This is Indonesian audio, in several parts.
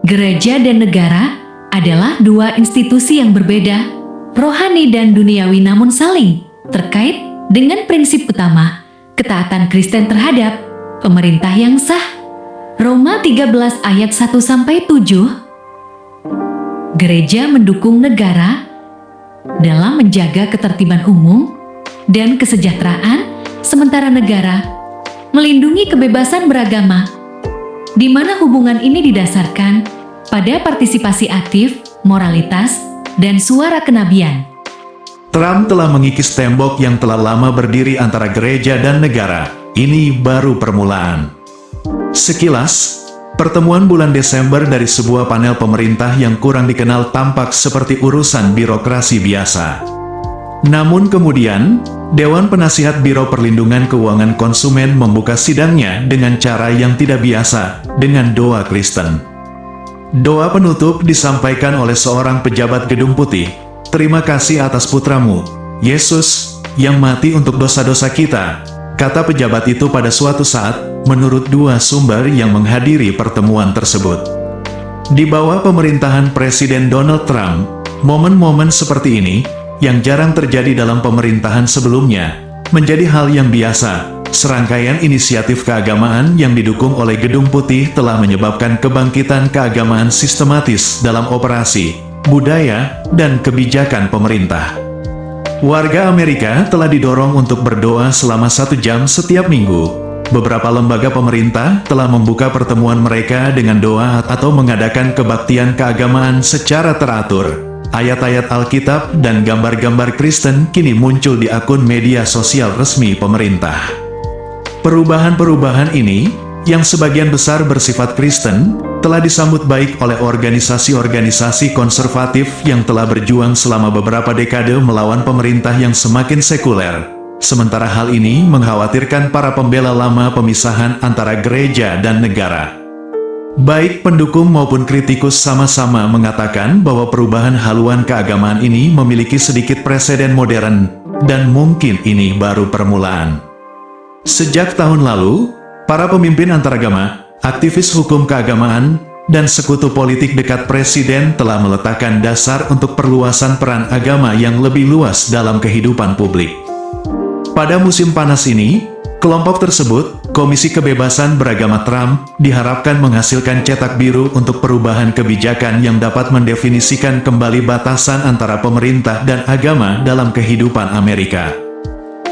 Gereja dan negara adalah dua institusi yang berbeda, rohani dan duniawi namun saling terkait dengan prinsip utama, ketaatan Kristen terhadap pemerintah yang sah. Roma 13 ayat 1-7. Gereja mendukung negara dalam menjaga ketertiban umum dan kesejahteraan, sementara negara melindungi kebebasan beragama, di mana hubungan ini didasarkan pada partisipasi aktif, moralitas, dan suara kenabian. Trump telah mengikis tembok yang telah lama berdiri antara gereja dan negara. Ini baru permulaan. Sekilas, pertemuan bulan Desember dari sebuah panel pemerintah yang kurang dikenal tampak seperti urusan birokrasi biasa. Namun kemudian, Dewan Penasihat Biro Perlindungan Keuangan Konsumen membuka sidangnya dengan cara yang tidak biasa, dengan doa Kristen. Doa penutup disampaikan oleh seorang pejabat Gedung Putih. "Terima kasih atas putramu, Yesus, yang mati untuk dosa-dosa kita," kata pejabat itu pada suatu saat, menurut dua sumber yang menghadiri pertemuan tersebut. Di bawah pemerintahan Presiden Donald Trump, momen-momen seperti ini, yang jarang terjadi dalam pemerintahan sebelumnya, menjadi hal yang biasa. Serangkaian inisiatif keagamaan yang didukung oleh Gedung Putih telah menyebabkan kebangkitan keagamaan sistematis dalam operasi, budaya, dan kebijakan pemerintah. Warga Amerika telah didorong untuk berdoa selama 1 jam setiap minggu. Beberapa lembaga pemerintah telah membuka pertemuan mereka dengan doa atau mengadakan kebaktian keagamaan secara teratur. Ayat-ayat Alkitab dan gambar-gambar Kristen kini muncul di akun media sosial resmi pemerintah. Perubahan-perubahan ini, yang sebagian besar bersifat Kristen, telah disambut baik oleh organisasi-organisasi konservatif yang telah berjuang selama beberapa dekade melawan pemerintah yang semakin sekuler. Sementara hal ini mengkhawatirkan para pembela lama pemisahan antara gereja dan negara. Baik pendukung maupun kritikus sama-sama mengatakan bahwa perubahan haluan keagamaan ini memiliki sedikit preseden modern, dan mungkin ini baru permulaan. Sejak tahun lalu, para pemimpin antaragama, aktivis hukum keagamaan, dan sekutu politik dekat presiden telah meletakkan dasar untuk perluasan peran agama yang lebih luas dalam kehidupan publik. Pada musim panas ini, kelompok tersebut, Komisi Kebebasan Beragama Trump, diharapkan menghasilkan cetak biru untuk perubahan kebijakan yang dapat mendefinisikan kembali batasan antara pemerintah dan agama dalam kehidupan Amerika.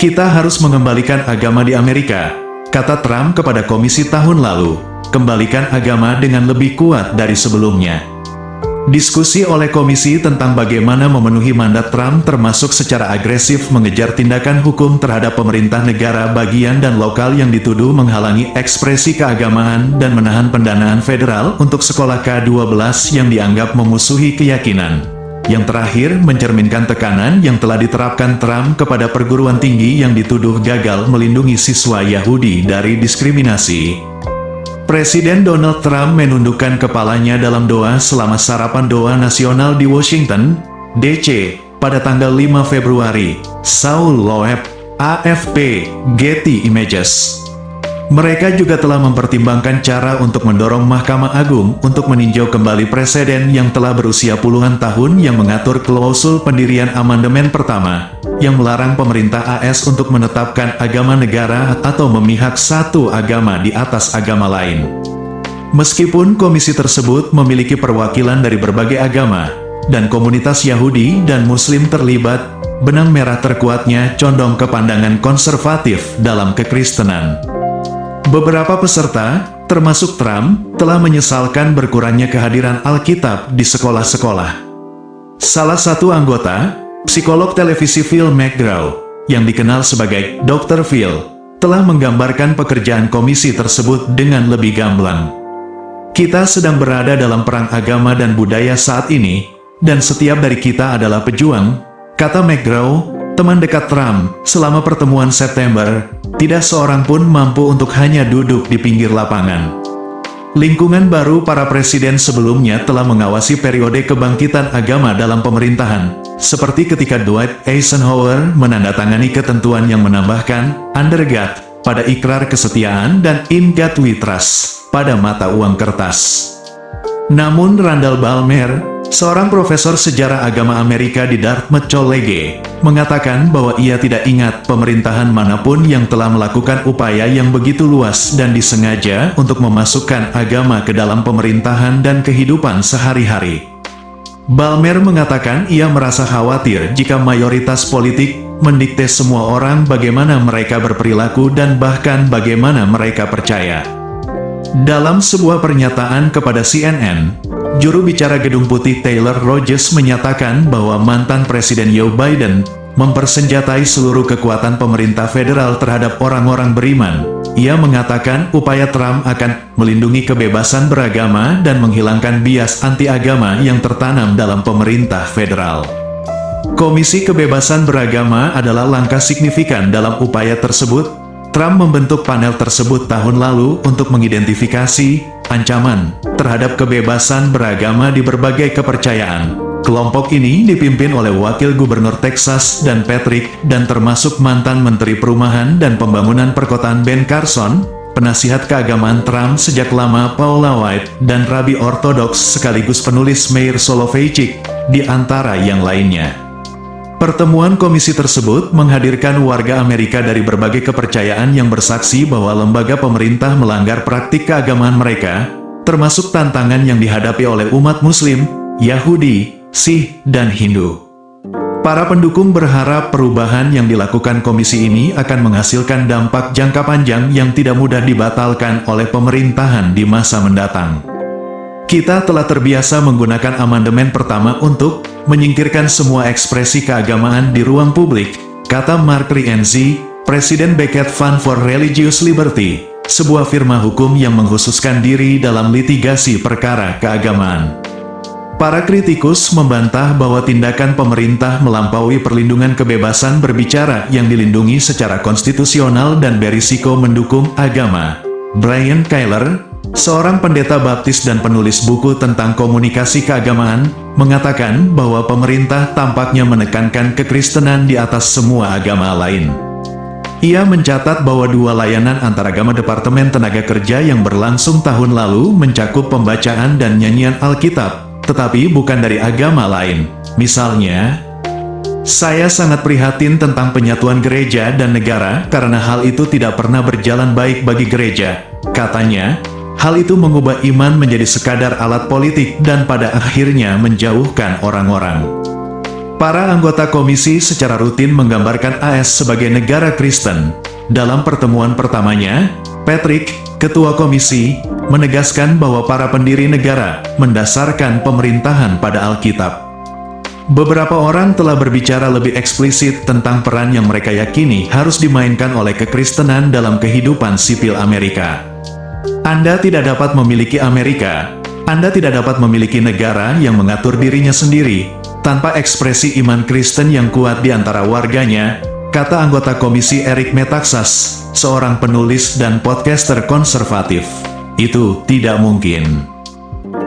"Kita harus mengembalikan agama di Amerika," kata Trump kepada komisi tahun lalu. "Kembalikan agama dengan lebih kuat dari sebelumnya." Diskusi oleh komisi tentang bagaimana memenuhi mandat Trump termasuk secara agresif mengejar tindakan hukum terhadap pemerintah negara bagian dan lokal yang dituduh menghalangi ekspresi keagamaan dan menahan pendanaan federal untuk sekolah K-12 yang dianggap memusuhi keyakinan. Yang terakhir mencerminkan tekanan yang telah diterapkan Trump kepada perguruan tinggi yang dituduh gagal melindungi siswa Yahudi dari diskriminasi. Presiden Donald Trump menundukkan kepalanya dalam doa selama sarapan doa nasional di Washington, D.C., pada tanggal 5 Februari. Saul Loeb, AFP, Getty Images. Mereka juga telah mempertimbangkan cara untuk mendorong Mahkamah Agung untuk meninjau kembali preseden yang telah berusia puluhan tahun yang mengatur klausul pendirian amandemen pertama, yang melarang pemerintah AS untuk menetapkan agama negara atau memihak satu agama di atas agama lain. Meskipun komisi tersebut memiliki perwakilan dari berbagai agama, dan komunitas Yahudi dan Muslim terlibat, benang merah terkuatnya condong ke pandangan konservatif dalam kekristenan. Beberapa peserta, termasuk Trump, telah menyesalkan berkurangnya kehadiran Alkitab di sekolah-sekolah. Salah satu anggota, psikolog televisi Phil McGraw, yang dikenal sebagai Dr. Phil, telah menggambarkan pekerjaan komisi tersebut dengan lebih gamblang. "Kita sedang berada dalam perang agama dan budaya saat ini, dan setiap dari kita adalah pejuang," kata McGraw, teman dekat Trump, selama pertemuan September. Tidak seorang pun mampu untuk hanya duduk di pinggir lapangan. Lingkungan baru para presiden sebelumnya telah mengawasi periode kebangkitan agama dalam pemerintahan, seperti ketika Dwight Eisenhower menandatangani ketentuan yang menambahkan "Under God" pada ikrar kesetiaan dan "In God We Trust" pada mata uang kertas. Namun Randall Balmer, seorang profesor sejarah agama Amerika di Dartmouth College, mengatakan bahwa ia tidak ingat pemerintahan manapun yang telah melakukan upaya yang begitu luas dan disengaja untuk memasukkan agama ke dalam pemerintahan dan kehidupan sehari-hari. Balmer mengatakan ia merasa khawatir jika mayoritas politik mendikte semua orang bagaimana mereka berperilaku dan bahkan bagaimana mereka percaya. Dalam sebuah pernyataan kepada CNN, juru bicara Gedung Putih Taylor Rogers menyatakan bahwa mantan Presiden Joe Biden mempersenjatai seluruh kekuatan pemerintah federal terhadap orang-orang beriman. Ia mengatakan upaya Trump akan melindungi kebebasan beragama dan menghilangkan bias anti-agama yang tertanam dalam pemerintah federal. Komisi Kebebasan Beragama adalah langkah signifikan dalam upaya tersebut. Trump membentuk panel tersebut tahun lalu untuk mengidentifikasi ancaman terhadap kebebasan beragama di berbagai kepercayaan. Kelompok ini dipimpin oleh Wakil Gubernur Texas Dan Patrick dan termasuk mantan Menteri Perumahan dan Pembangunan Perkotaan Ben Carson, penasihat keagamaan Trump sejak lama Paula White, dan Rabi Ortodoks sekaligus penulis Meir Soloveichik, di antara yang lainnya. Pertemuan komisi tersebut menghadirkan warga Amerika dari berbagai kepercayaan yang bersaksi bahwa lembaga pemerintah melanggar praktik keagamaan mereka, termasuk tantangan yang dihadapi oleh umat Muslim, Yahudi, Sikh, dan Hindu. Para pendukung berharap perubahan yang dilakukan komisi ini akan menghasilkan dampak jangka panjang yang tidak mudah dibatalkan oleh pemerintahan di masa mendatang. Kita telah terbiasa menggunakan amandemen pertama untuk menyingkirkan semua ekspresi keagamaan di ruang publik, kata Mark Rienzi, Presiden Beckett Fund for Religious Liberty, sebuah firma hukum yang mengkhususkan diri dalam litigasi perkara keagamaan. Para kritikus membantah bahwa tindakan pemerintah melampaui perlindungan kebebasan berbicara yang dilindungi secara konstitusional dan berisiko mendukung agama. Brian Keiler, seorang pendeta baptis dan penulis buku tentang komunikasi keagamaan, mengatakan bahwa pemerintah tampaknya menekankan kekristenan di atas semua agama lain. Ia mencatat bahwa dua layanan antaragama Departemen Tenaga Kerja yang berlangsung tahun lalu mencakup pembacaan dan nyanyian Alkitab, tetapi bukan dari agama lain. Misalnya, saya sangat prihatin tentang penyatuan gereja dan negara karena hal itu tidak pernah berjalan baik bagi gereja, katanya. Hal itu mengubah iman menjadi sekadar alat politik dan pada akhirnya menjauhkan orang-orang. Para anggota komisi secara rutin menggambarkan AS sebagai negara Kristen. Dalam pertemuan pertamanya, Patrick, ketua komisi, menegaskan bahwa para pendiri negara mendasarkan pemerintahan pada Alkitab. Beberapa orang telah berbicara lebih eksplisit tentang peran yang mereka yakini harus dimainkan oleh kekristenan dalam kehidupan sipil Amerika. Anda tidak dapat memiliki Amerika, Anda tidak dapat memiliki negara yang mengatur dirinya sendiri, tanpa ekspresi iman Kristen yang kuat di antara warganya, kata anggota komisi Eric Metaxas, seorang penulis dan podcaster konservatif. Itu tidak mungkin.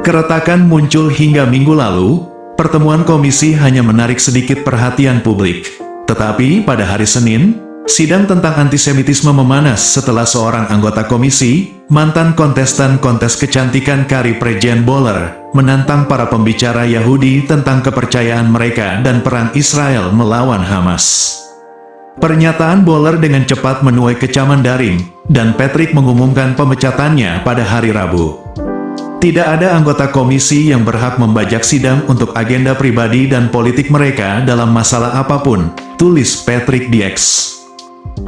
Keretakan muncul hingga minggu lalu, pertemuan komisi hanya menarik sedikit perhatian publik. Tetapi pada hari Senin, sidang tentang antisemitisme memanas setelah seorang anggota komisi, mantan kontestan kontes kecantikan Carrie Prejean Bowler, menantang para pembicara Yahudi tentang kepercayaan mereka dan perang Israel melawan Hamas. Pernyataan Bowler dengan cepat menuai kecaman daring, dan Patrick mengumumkan pemecatannya pada hari Rabu. Tidak ada anggota komisi yang berhak membajak sidang untuk agenda pribadi dan politik mereka dalam masalah apapun, tulis Patrick di X.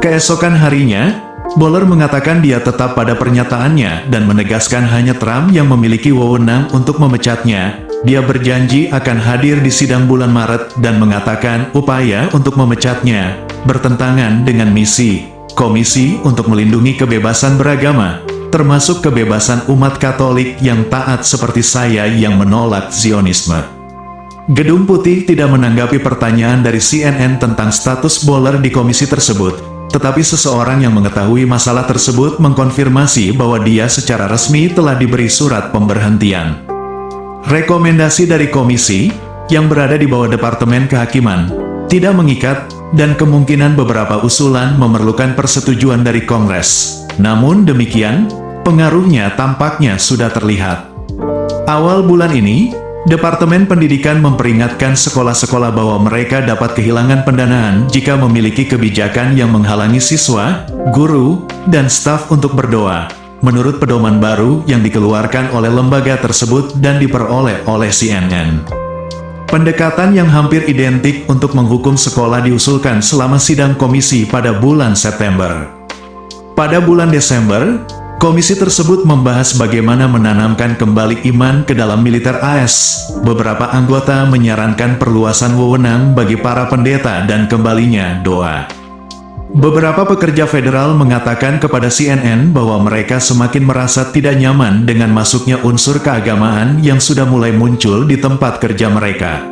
Keesokan harinya, Bowler mengatakan dia tetap pada pernyataannya dan menegaskan hanya Trump yang memiliki wewenang untuk memecatnya. Dia berjanji akan hadir di sidang bulan Maret dan mengatakan upaya untuk memecatnya bertentangan dengan misi komisi untuk melindungi kebebasan beragama, termasuk kebebasan umat Katolik yang taat seperti saya yang menolak Zionisme. Gedung Putih tidak menanggapi pertanyaan dari CNN tentang status Bowler di komisi tersebut. Tetapi seseorang yang mengetahui masalah tersebut mengkonfirmasi bahwa dia secara resmi telah diberi surat pemberhentian. Rekomendasi dari komisi, yang berada di bawah Departemen Kehakiman, tidak mengikat, dan kemungkinan beberapa usulan memerlukan persetujuan dari Kongres. Namun demikian, pengaruhnya tampaknya sudah terlihat. Awal bulan ini, Departemen Pendidikan memperingatkan sekolah-sekolah bahwa mereka dapat kehilangan pendanaan jika memiliki kebijakan yang menghalangi siswa, guru, dan staf untuk berdoa, menurut pedoman baru yang dikeluarkan oleh lembaga tersebut dan diperoleh oleh CNN. Pendekatan yang hampir identik untuk menghukum sekolah diusulkan selama sidang komisi pada bulan September. Pada bulan Desember, komisi tersebut membahas bagaimana menanamkan kembali iman ke dalam militer AS. Beberapa anggota menyarankan perluasan wewenang bagi para pendeta dan kembalinya doa. Beberapa pekerja federal mengatakan kepada CNN bahwa mereka semakin merasa tidak nyaman dengan masuknya unsur keagamaan yang sudah mulai muncul di tempat kerja mereka.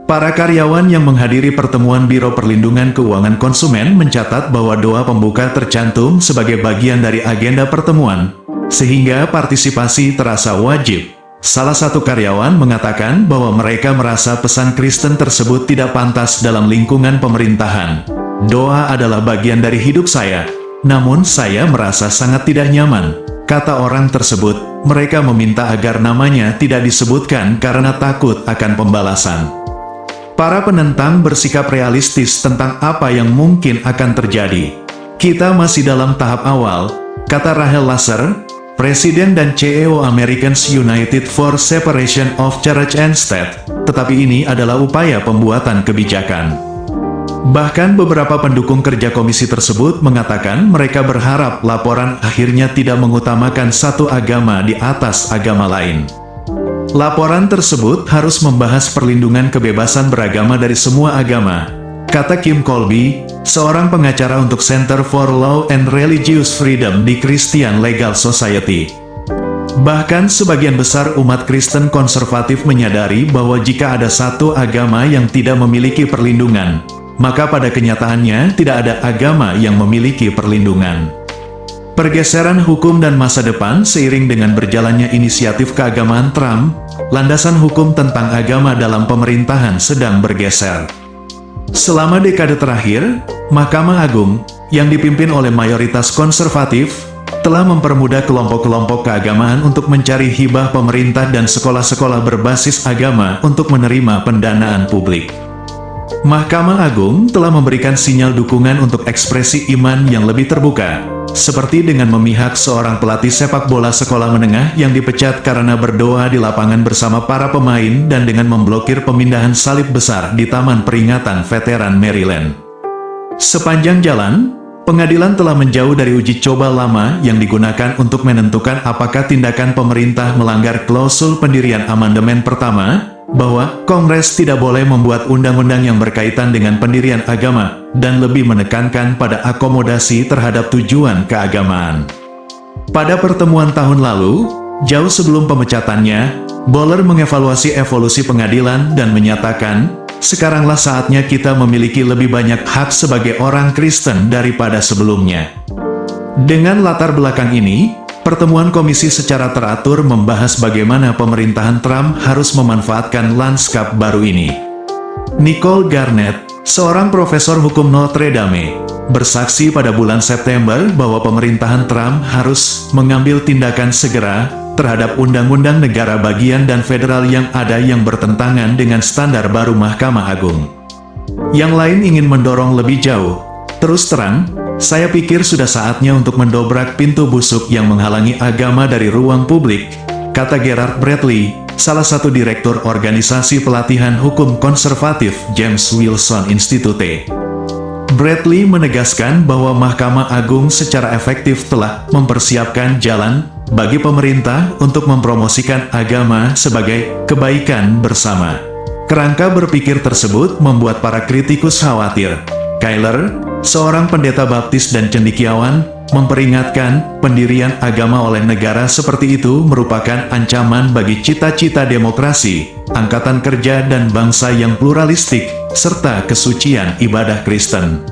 Para karyawan yang menghadiri pertemuan Biro Perlindungan Keuangan Konsumen mencatat bahwa doa pembuka tercantum sebagai bagian dari agenda pertemuan, sehingga partisipasi terasa wajib. Salah satu karyawan mengatakan bahwa mereka merasa pesan Kristen tersebut tidak pantas dalam lingkungan pemerintahan. Doa adalah bagian dari hidup saya, namun saya merasa sangat tidak nyaman, kata orang tersebut. Mereka meminta agar namanya tidak disebutkan karena takut akan pembalasan. Para penentang bersikap realistis tentang apa yang mungkin akan terjadi. Kita masih dalam tahap awal, kata Rahel Lasser, Presiden dan CEO Americans United for Separation of Church and State, tetapi ini adalah upaya pembuatan kebijakan. Bahkan beberapa pendukung kerja komisi tersebut mengatakan mereka berharap laporan akhirnya tidak mengutamakan satu agama di atas agama lain. Laporan tersebut harus membahas perlindungan kebebasan beragama dari semua agama, kata Kim Colby, seorang pengacara untuk Center for Law and Religious Freedom di Christian Legal Society. Bahkan sebagian besar umat Kristen konservatif menyadari bahwa jika ada satu agama yang tidak memiliki perlindungan, maka pada kenyataannya tidak ada agama yang memiliki perlindungan. Pergeseran hukum dan masa depan seiring dengan berjalannya inisiatif keagamaan Trump, landasan hukum tentang agama dalam pemerintahan sedang bergeser. Selama dekade terakhir, Mahkamah Agung, yang dipimpin oleh mayoritas konservatif, telah mempermudah kelompok-kelompok keagamaan untuk mencari hibah pemerintah dan sekolah-sekolah berbasis agama untuk menerima pendanaan publik. Mahkamah Agung telah memberikan sinyal dukungan untuk ekspresi iman yang lebih terbuka, seperti dengan memihak seorang pelatih sepak bola sekolah menengah yang dipecat karena berdoa di lapangan bersama para pemain dan dengan memblokir pemindahan salib besar di Taman Peringatan Veteran Maryland. Sepanjang jalan, pengadilan telah menjauh dari uji coba lama yang digunakan untuk menentukan apakah tindakan pemerintah melanggar klausul pendirian amandemen pertama, bahwa Kongres tidak boleh membuat undang-undang yang berkaitan dengan pendirian agama, dan lebih menekankan pada akomodasi terhadap tujuan keagamaan. Pada pertemuan tahun lalu, jauh sebelum pemecatannya, Boehler mengevaluasi evolusi pengadilan dan menyatakan, sekaranglah saatnya kita memiliki lebih banyak hak sebagai orang Kristen daripada sebelumnya. Dengan latar belakang ini, pertemuan komisi secara teratur membahas bagaimana pemerintahan Trump harus memanfaatkan lanskap baru ini. Nicole Garnett, seorang profesor hukum Notre Dame, bersaksi pada bulan September bahwa pemerintahan Trump harus mengambil tindakan segera terhadap undang-undang negara bagian dan federal yang ada yang bertentangan dengan standar baru Mahkamah Agung. Yang lain ingin mendorong lebih jauh. Terus terang, saya pikir sudah saatnya untuk mendobrak pintu busuk yang menghalangi agama dari ruang publik, kata Gerard Bradley, salah satu direktur organisasi pelatihan hukum konservatif James Wilson Institute. Bradley menegaskan bahwa Mahkamah Agung secara efektif telah mempersiapkan jalan bagi pemerintah untuk mempromosikan agama sebagai kebaikan bersama. Kerangka berpikir tersebut membuat para kritikus khawatir. Kyler, seorang pendeta baptis dan cendekiawan, memperingatkan pendirian agama oleh negara seperti itu merupakan ancaman bagi cita-cita demokrasi, angkatan kerja dan bangsa yang pluralistik, serta kesucian ibadah Kristen.